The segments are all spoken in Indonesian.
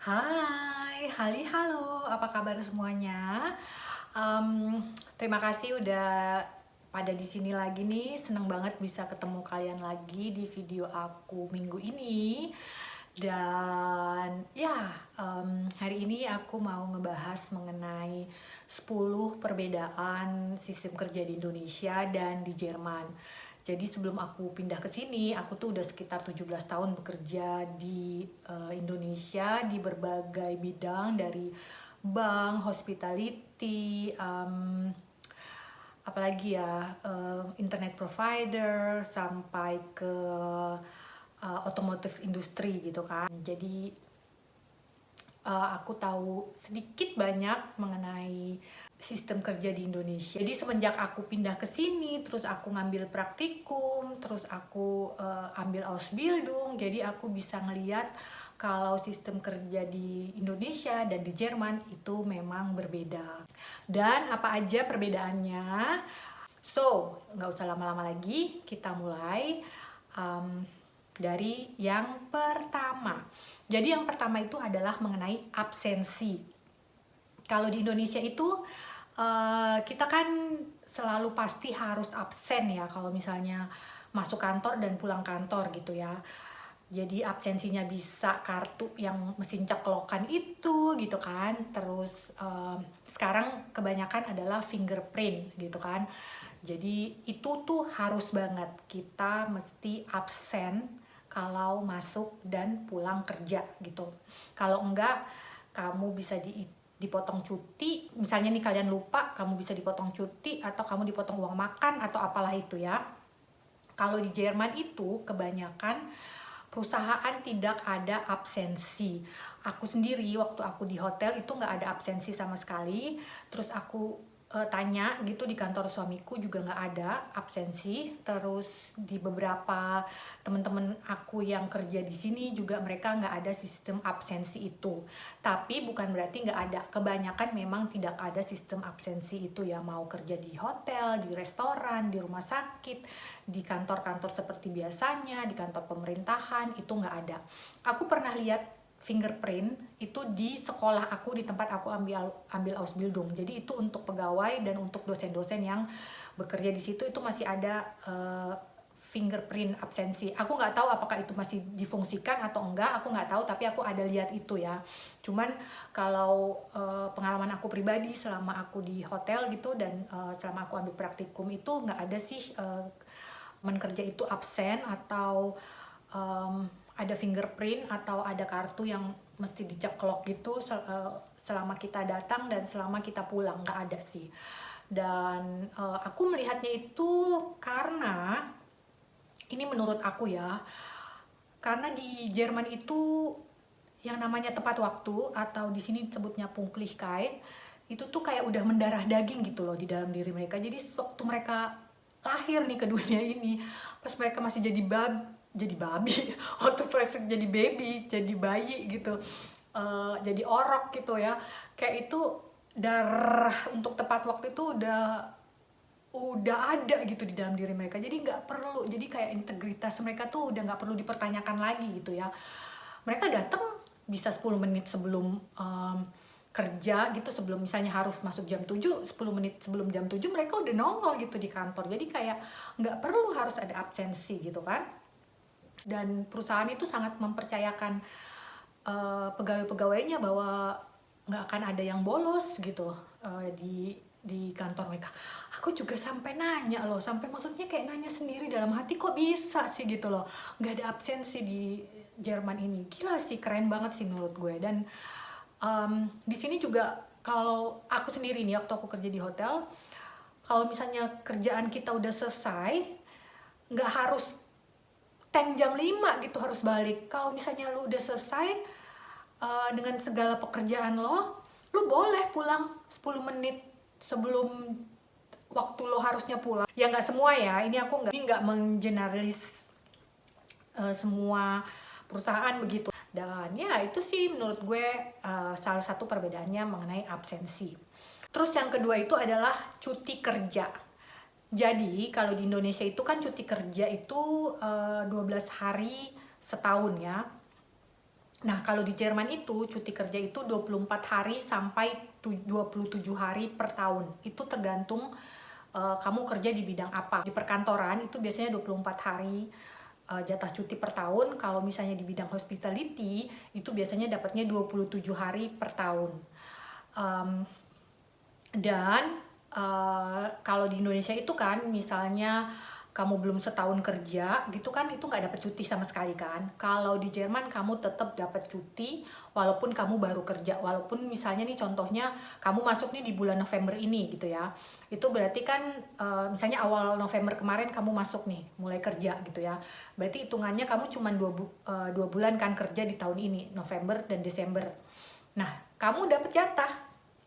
Halo, apa kabar semuanya? Terima kasih udah pada di sini lagi nih. Seneng banget bisa ketemu kalian lagi di video aku minggu ini. Dan ya, hari ini aku mau ngebahas mengenai 10 perbedaan sistem kerja di Indonesia dan di Jerman. Jadi sebelum aku pindah ke sini, aku tuh udah sekitar 17 tahun bekerja di Indonesia di berbagai bidang dari bank, hospitality, apalagi ya, internet provider sampai ke otomotif industri gitu kan. Jadi aku tahu sedikit banyak mengenai sistem kerja di Indonesia. Jadi semenjak aku pindah ke sini, terus aku ngambil praktikum, terus aku ambil Ausbildung, jadi aku bisa ngeliat kalau sistem kerja di Indonesia dan di Jerman itu memang berbeda. Dan apa aja perbedaannya? So, nggak usah lama-lama lagi, kita mulai dari yang pertama. Jadi yang pertama itu adalah mengenai absensi. Kalau di Indonesia itu kita kan selalu pasti harus absen ya kalau misalnya masuk kantor dan pulang kantor gitu ya. Jadi absensinya bisa kartu yang mesin ceklokan itu gitu kan. Terus sekarang kebanyakan adalah fingerprint gitu kan. Jadi itu tuh harus banget kita mesti absen kalau masuk dan pulang kerja gitu. Kalau enggak kamu bisa dipotong cuti, misalnya nih kalian lupa, kamu bisa dipotong cuti atau kamu dipotong uang makan atau apalah itu ya. Kalau di Jerman itu kebanyakan perusahaan tidak ada absensi. Aku sendiri waktu aku di hotel itu nggak ada absensi sama sekali. Terus aku tanya gitu di kantor suamiku juga nggak ada absensi. Terus di beberapa teman-teman aku yang kerja di sini juga mereka nggak ada sistem absensi itu. Tapi bukan berarti nggak ada. Kebanyakan memang tidak ada sistem absensi itu ya. Mau kerja di hotel, di restoran, di rumah sakit, di kantor-kantor seperti biasanya, di kantor pemerintahan itu nggak ada. Aku pernah lihat fingerprint itu di sekolah aku, di tempat aku ambil Ausbildung. Jadi itu untuk pegawai dan untuk dosen-dosen yang bekerja di situ itu masih ada fingerprint absensi. Aku nggak tahu apakah itu masih difungsikan atau enggak, aku nggak tahu, tapi aku ada lihat itu ya. Cuman kalau pengalaman aku pribadi selama aku di hotel gitu dan selama aku ambil praktikum itu nggak ada sih teman kerja itu absen atau ada fingerprint atau ada kartu yang mesti diceklok gitu selama kita datang dan selama kita pulang, nggak ada sih. Dan aku melihatnya itu karena ini menurut aku ya, karena di Jerman itu yang namanya tepat waktu atau di sini disebutnya Pünktlichkeit itu tuh kayak udah mendarah daging gitu loh di dalam diri mereka. Jadi waktu mereka lahir nih ke dunia ini, pas mereka masih jadi babi waktu pas jadi baby, jadi bayi gitu, jadi orok gitu ya, kayak itu darah untuk tepat waktu itu udah ada gitu di dalam diri mereka. Jadi nggak perlu, jadi kayak integritas mereka tuh udah nggak perlu dipertanyakan lagi gitu ya. Mereka datang bisa 10 menit sebelum kerja gitu, sebelum misalnya harus masuk jam 7, 10 menit sebelum jam 7 mereka udah nongol gitu di kantor. Jadi kayak nggak perlu harus ada absensi gitu kan. Dan perusahaan itu sangat mempercayakan pegawai-pegawainya bahwa nggak akan ada yang bolos gitu di kantor mereka. Aku juga sampai nanya loh, sampai maksudnya kayak nanya sendiri dalam hati, kok bisa sih gitu loh, nggak ada absensi di Jerman ini. Gila sih, keren banget sih menurut gue. Dan di sini juga kalau aku sendiri nih waktu aku kerja di hotel, kalau misalnya kerjaan kita udah selesai, nggak harus tank jam 5 gitu harus balik. Kalau misalnya lu udah selesai dengan segala pekerjaan lu boleh pulang 10 menit sebelum waktu lo harusnya pulang. Ya nggak semua ya, ini aku nggak mengeneralis semua perusahaan begitu. Dan ya itu sih menurut gue salah satu perbedaannya mengenai absensi. Terus yang kedua itu adalah cuti kerja. Jadi kalau di Indonesia itu kan cuti kerja itu 12 hari setahun ya. Nah, kalau di Jerman itu cuti kerja itu 24 hari sampai 27 hari per tahun. Itu tergantung kamu kerja di bidang apa. Di perkantoran itu biasanya 24 hari jatah cuti per tahun. Kalau misalnya di bidang hospitality itu biasanya dapatnya 27 hari per tahun. Dan kalau di Indonesia itu kan misalnya kamu belum setahun kerja gitu kan, itu nggak dapat cuti sama sekali kan. Kalau di Jerman kamu tetap dapat cuti walaupun kamu baru kerja, walaupun misalnya nih contohnya kamu masuk nih di bulan November ini gitu ya, itu berarti kan misalnya awal November kemarin kamu masuk nih mulai kerja gitu ya, berarti hitungannya kamu cuma 2 bulan kan kerja di tahun ini, November dan Desember. Nah, kamu dapat jatah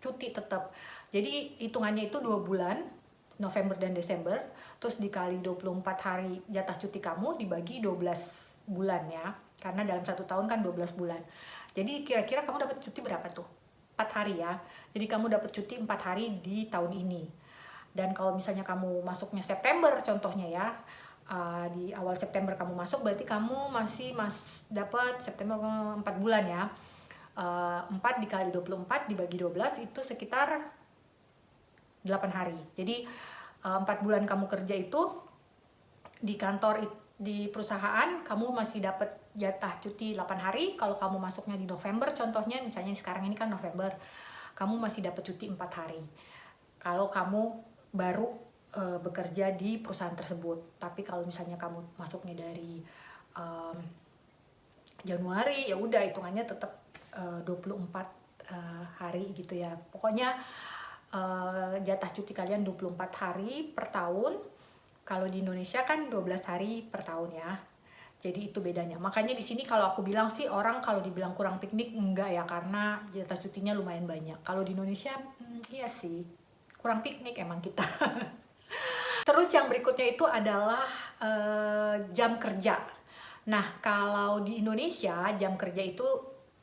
cuti tetap, jadi hitungannya itu 2 bulan, November dan Desember, terus dikali 24 hari jatah cuti kamu dibagi 12 bulan ya, karena dalam 1 tahun kan 12 bulan. Jadi kira-kira kamu dapat cuti berapa tuh? 4 hari ya. Jadi kamu dapat cuti 4 hari di tahun ini. Dan kalau misalnya kamu masuknya September contohnya ya, di awal September kamu masuk, berarti kamu masih dapat September 4 bulan ya. 4 dikali 24 dibagi 12 itu sekitar 8 hari. Jadi 4 bulan kamu kerja itu di kantor, di perusahaan kamu masih dapat jatah cuti 8 hari. Kalau kamu masuknya di November contohnya, misalnya sekarang ini kan November, kamu masih dapat cuti 4 hari. Kalau kamu baru bekerja di perusahaan tersebut. Tapi kalau misalnya kamu masuknya dari Januari, ya udah hitungannya tetap 24 hari gitu ya. Pokoknya jatah cuti kalian 24 hari per tahun. Kalau di Indonesia kan 12 hari per tahun ya. Jadi itu bedanya. Makanya di sini kalau aku bilang sih, orang kalau dibilang kurang piknik enggak ya, karena jatah cutinya lumayan banyak. Kalau di Indonesia iya sih, kurang piknik emang kita. Terus yang berikutnya itu adalah jam kerja. Nah, kalau di Indonesia jam kerja itu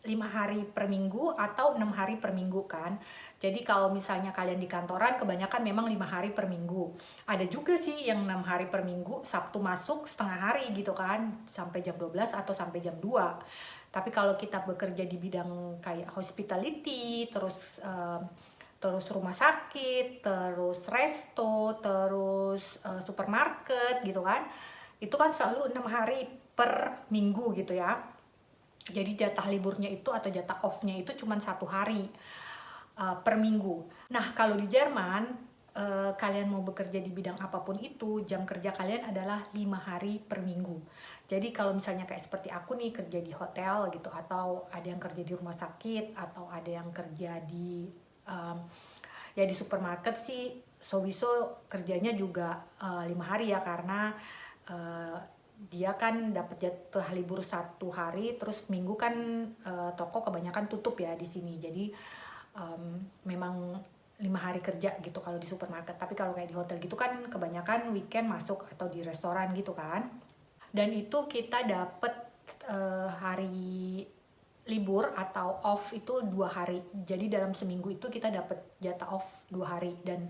5 hari per minggu atau 6 hari per minggu kan. Jadi kalau misalnya kalian di kantoran kebanyakan memang 5 hari per minggu. Ada juga sih yang 6 hari per minggu, Sabtu masuk setengah hari gitu kan, sampai jam 12 atau sampai jam 2. Tapi kalau kita bekerja di bidang kayak hospitality, terus rumah sakit, terus resto, terus supermarket gitu kan, itu kan selalu 6 hari per minggu gitu ya. Jadi jatah liburnya itu atau jatah off-nya itu cuma 1 hari per minggu. Nah, kalau di Jerman kalian mau bekerja di bidang apapun itu, jam kerja kalian adalah 5 hari per minggu. Jadi kalau misalnya kayak seperti aku nih kerja di hotel gitu, atau ada yang kerja di rumah sakit, atau ada yang kerja di ya di supermarket sih, sowieso kerjanya juga 5 hari ya, karena dia kan dapat jatah libur 1 hari, terus minggu kan toko kebanyakan tutup ya di sini. Jadi memang 5 hari kerja gitu kalau di supermarket. Tapi kalau kayak di hotel gitu kan kebanyakan weekend masuk, atau di restoran gitu kan. Dan itu kita dapat hari libur atau off itu 2 hari. Jadi dalam seminggu itu kita dapat jatah off 2 hari. Dan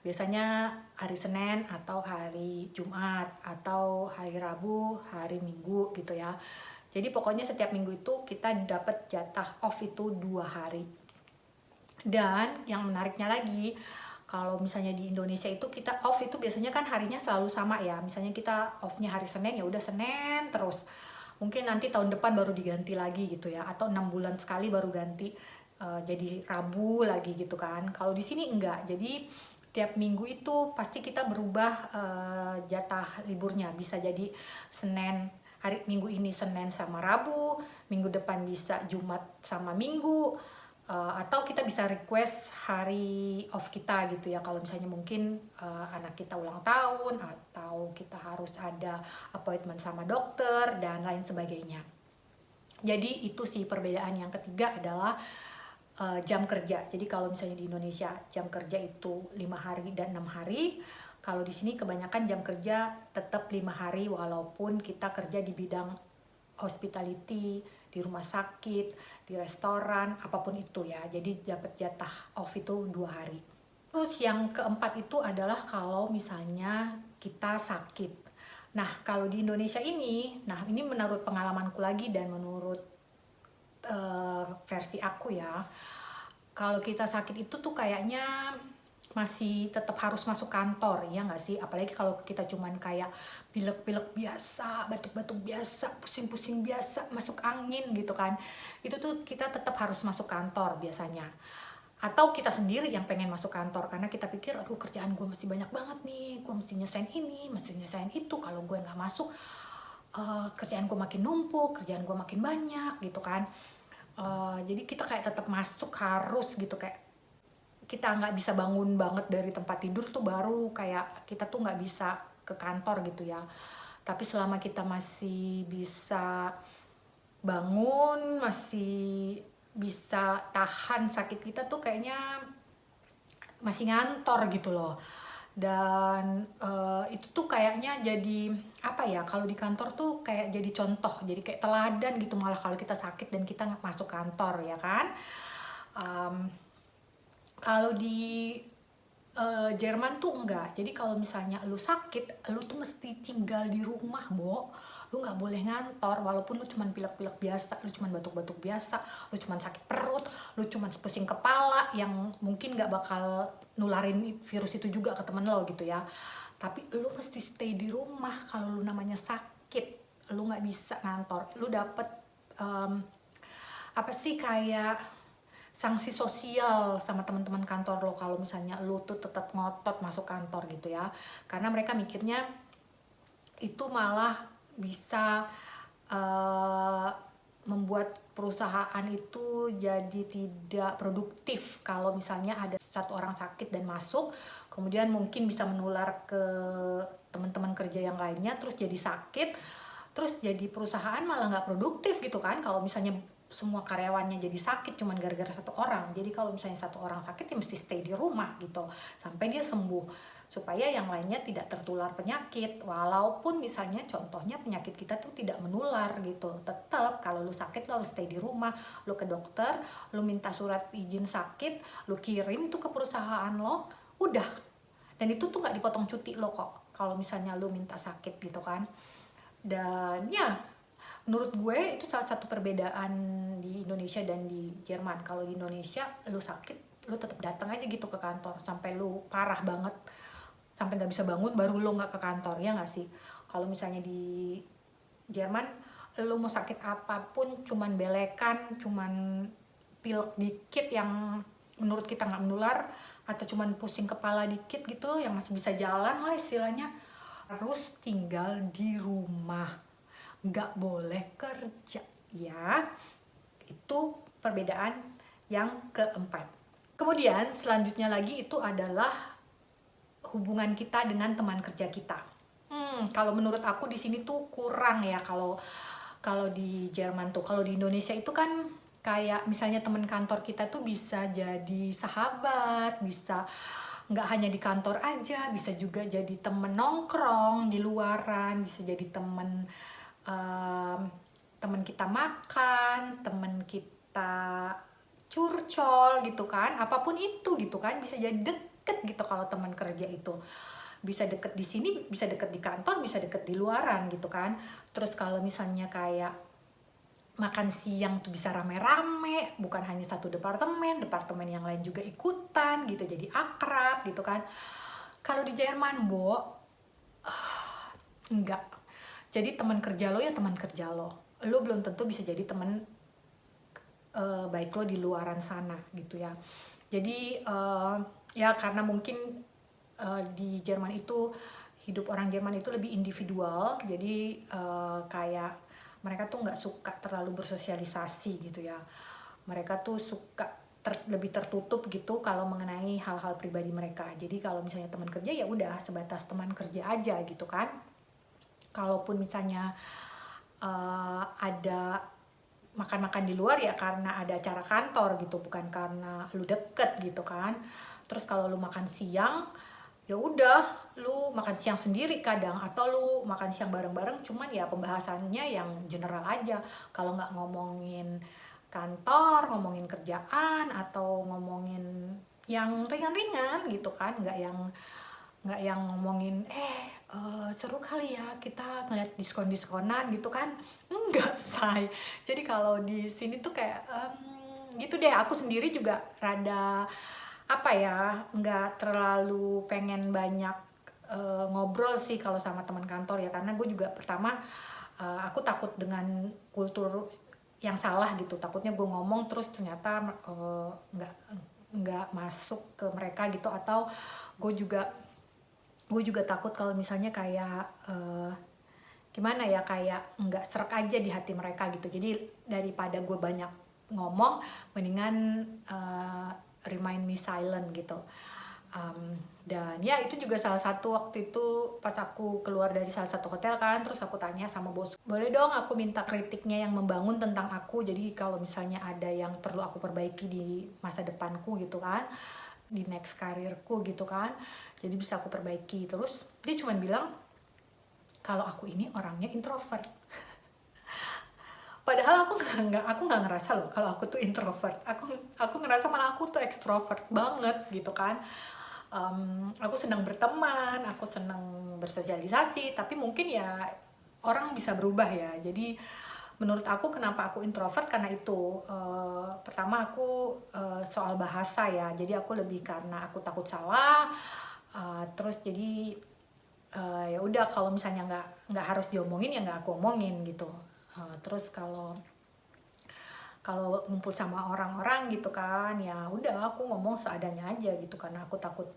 biasanya hari Senin atau hari Jumat atau hari Rabu, hari Minggu gitu ya. Jadi pokoknya setiap minggu itu kita dapat jatah off itu 2 hari. Dan yang menariknya lagi, kalau misalnya di Indonesia itu kita off itu biasanya kan harinya selalu sama ya. Misalnya kita off-nya hari Senin, ya udah Senin terus. Mungkin nanti tahun depan baru diganti lagi gitu ya, atau 6 bulan sekali baru ganti jadi Rabu lagi gitu kan. Kalau di sini enggak. Jadi tiap minggu itu pasti kita berubah jatah liburnya. Bisa jadi Senin, hari minggu ini Senin sama Rabu, minggu depan bisa Jumat sama Minggu, atau kita bisa request hari off kita gitu ya. Kalau misalnya mungkin anak kita ulang tahun, atau kita harus ada appointment sama dokter dan lain sebagainya. Jadi itu sih perbedaan yang ketiga adalah jam kerja. Jadi kalau misalnya di Indonesia jam kerja itu 5 hari dan 6 hari, kalau di sini kebanyakan jam kerja tetap 5 hari walaupun kita kerja di bidang hospitality, di rumah sakit, di restoran, apapun itu ya. Jadi dapat jatah off itu 2 hari. Terus yang keempat itu adalah kalau misalnya kita sakit. Nah, kalau di Indonesia ini, nah ini menurut pengalamanku lagi dan menurut versi aku ya, kalau kita sakit itu tuh kayaknya masih tetap harus masuk kantor, ya nggak sih? Apalagi kalau kita cuman kayak pilek-pilek biasa, batuk-batuk biasa, pusing-pusing biasa, masuk angin gitu kan. Itu tuh kita tetap harus masuk kantor biasanya. Atau kita sendiri yang pengen masuk kantor karena kita pikir, aduh kerjaan gue masih banyak banget nih, gue mesti nyesain ini, mesti nyesain itu. Kalau gue nggak masuk, kerjaan gue makin numpuk, kerjaan gue makin banyak gitu kan. Jadi kita kayak tetap masuk harus gitu, kayak kita nggak bisa bangun banget dari tempat tidur tuh baru kayak kita tuh nggak bisa ke kantor gitu ya. Tapi selama kita masih bisa bangun, masih bisa tahan sakit kita tuh kayaknya masih ngantor gitu loh. Dan itu tuh kayaknya jadi apa ya, kalau di kantor tuh kayak jadi contoh, jadi kayak teladan gitu malah kalau kita sakit dan kita masuk kantor ya kan. Em, Kalau di Jerman tuh enggak. Jadi kalau misalnya lu sakit, lu tuh mesti tinggal di rumah, Bo. Lu nggak boleh ngantor, walaupun lu cuman pilek-pilek biasa, lu cuman batuk-batuk biasa, lu cuman sakit perut, lu cuman pusing kepala yang mungkin nggak bakal nularin virus itu juga ke temen lo gitu ya. Tapi lu mesti stay di rumah kalau lu namanya sakit. Lu nggak bisa ngantor. Lu dapet apa sih, kayak sanksi sosial sama teman-teman kantor lo kalau misalnya lo tuh tetap ngotot masuk kantor gitu ya, karena mereka mikirnya itu malah bisa uh, membuat perusahaan itu jadi tidak produktif. Kalau misalnya ada satu orang sakit dan masuk, kemudian mungkin bisa menular ke teman-teman kerja yang lainnya, terus jadi sakit, terus jadi perusahaan malah nggak produktif gitu kan. Kalau misalnya semua karyawannya jadi sakit cuman gara-gara satu orang. Jadi kalau misalnya satu orang sakit ya mesti stay di rumah gitu sampai dia sembuh, supaya yang lainnya tidak tertular penyakit. Walaupun misalnya contohnya penyakit kita tuh tidak menular gitu, tetap kalau lu sakit lu harus stay di rumah, lu ke dokter, lu minta surat izin sakit, lu kirim tuh ke perusahaan lo, udah. Dan itu tuh nggak dipotong cuti lo kok kalau misalnya lu minta sakit gitu kan. Dan ya, menurut gue itu salah satu perbedaan di Indonesia dan di Jerman. Kalau di Indonesia lu sakit, lu tetap datang aja gitu ke kantor sampai lu parah banget, sampai nggak bisa bangun baru lu nggak ke kantor, ya nggak sih? Kalau misalnya di Jerman, lu mau sakit apapun, cuman belekan, cuman pilek dikit yang menurut kita nggak menular, atau cuman pusing kepala dikit gitu yang masih bisa jalan lah istilahnya, harus tinggal di rumah, nggak boleh kerja ya. Itu perbedaan yang keempat. Kemudian selanjutnya lagi itu adalah hubungan kita dengan teman kerja kita. Kalau menurut aku di sini tuh kurang ya, kalau kalau di Jerman tuh. Kalau di Indonesia itu kan kayak misalnya teman kantor kita tuh bisa jadi sahabat, bisa nggak hanya di kantor aja, bisa juga jadi temen nongkrong di luaran, bisa jadi temen temen kita makan, temen kita curcol gitu kan, apapun itu gitu kan, bisa jadi deket gitu. Kalau teman kerja itu bisa deket di sini, bisa deket di kantor, bisa deket di luaran gitu kan. Terus kalau misalnya kayak makan siang tuh bisa rame-rame, bukan hanya satu departemen, departemen yang lain juga ikutan gitu, jadi akrab gitu kan. Kalau di Jerman, Bo, enggak. Jadi teman kerja lo ya teman kerja lo. Lo belum tentu bisa jadi teman baik lo di luaran sana gitu ya. Jadi ya karena mungkin di Jerman itu hidup orang Jerman itu lebih individual, jadi kayak mereka tuh nggak suka terlalu bersosialisasi gitu ya. Mereka tuh suka lebih tertutup gitu kalau mengenai hal-hal pribadi mereka. Jadi kalau misalnya teman kerja ya udah sebatas teman kerja aja gitu kan. Kalaupun misalnya ada makan-makan di luar ya karena ada acara kantor gitu, bukan karena lu deket gitu kan. Terus kalau lu makan siang ya udah lu makan siang sendiri kadang, atau lu makan siang bareng-bareng, cuman ya pembahasannya yang general aja. Kalau nggak ngomongin kantor, ngomongin kerjaan, atau ngomongin yang ringan-ringan gitu kan, nggak yang ngomongin seru kali ya kita ngeliat diskon-diskonan gitu kan. Enggak, say. Jadi kalau di sini tuh kayak gitu deh, aku sendiri juga rada apa ya, nggak terlalu pengen banyak ngobrol sih kalau sama teman kantor ya, karena gue juga pertama aku takut dengan kultur yang salah gitu, takutnya gue ngomong terus ternyata nggak masuk ke mereka gitu, atau gue juga takut kalau misalnya kayak gimana ya, kayak nggak serak aja di hati mereka gitu. Jadi daripada gue banyak ngomong, mendingan remind me silent gitu. Dan ya itu juga salah satu waktu itu pas aku keluar dari salah satu hotel kan, terus aku tanya sama bos, boleh dong aku minta kritiknya yang membangun tentang aku, jadi kalau misalnya ada yang perlu aku perbaiki di masa depanku gitu kan, di next karirku gitu kan, jadi bisa aku perbaiki. Terus dia cuma bilang kalau aku ini orangnya introvert. Padahal aku nggak ngerasa loh kalau aku tuh introvert. Aku ngerasa malah aku tuh ekstrovert banget gitu kan. Aku senang berteman, aku senang bersosialisasi, tapi mungkin ya orang bisa berubah ya. Jadi menurut aku kenapa aku introvert karena itu, pertama aku soal bahasa ya. Jadi aku lebih karena aku takut salah. Terus jadi ya udah, kalau misalnya nggak harus diomongin ya nggak aku omongin gitu. Terus kalau ngumpul sama orang-orang gitu kan, ya udah aku ngomong seadanya aja gitu, karena aku takut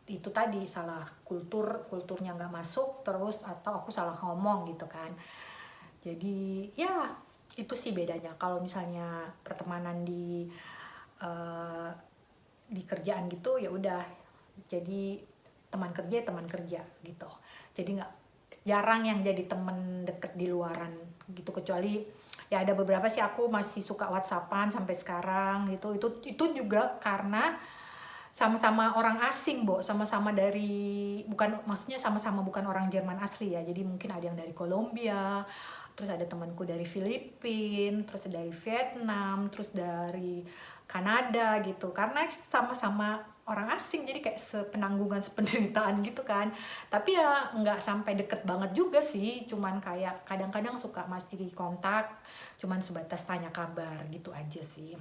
itu tadi salah kulturnya nggak masuk, terus atau aku salah ngomong gitu kan. Jadi ya itu sih bedanya kalau misalnya pertemanan eh, di kerjaan gitu, ya udah jadi teman kerja gitu. Jadi nggak, jarang yang jadi temen deket di luaran gitu, kecuali ya ada beberapa sih aku masih suka WhatsAppan sampai sekarang gitu. Itu juga karena sama-sama orang asing, Bo, sama-sama dari, bukan, maksudnya sama-sama bukan orang Jerman asli ya, jadi mungkin ada yang dari Kolombia, terus ada temanku dari Filipina, terus dari Vietnam, terus dari Kanada gitu, karena sama-sama orang asing jadi kayak sepenanggungan sependeritaan gitu kan. Tapi ya nggak sampai deket banget juga sih, cuman kayak kadang-kadang suka masih kontak, cuman sebatas tanya kabar gitu aja sih.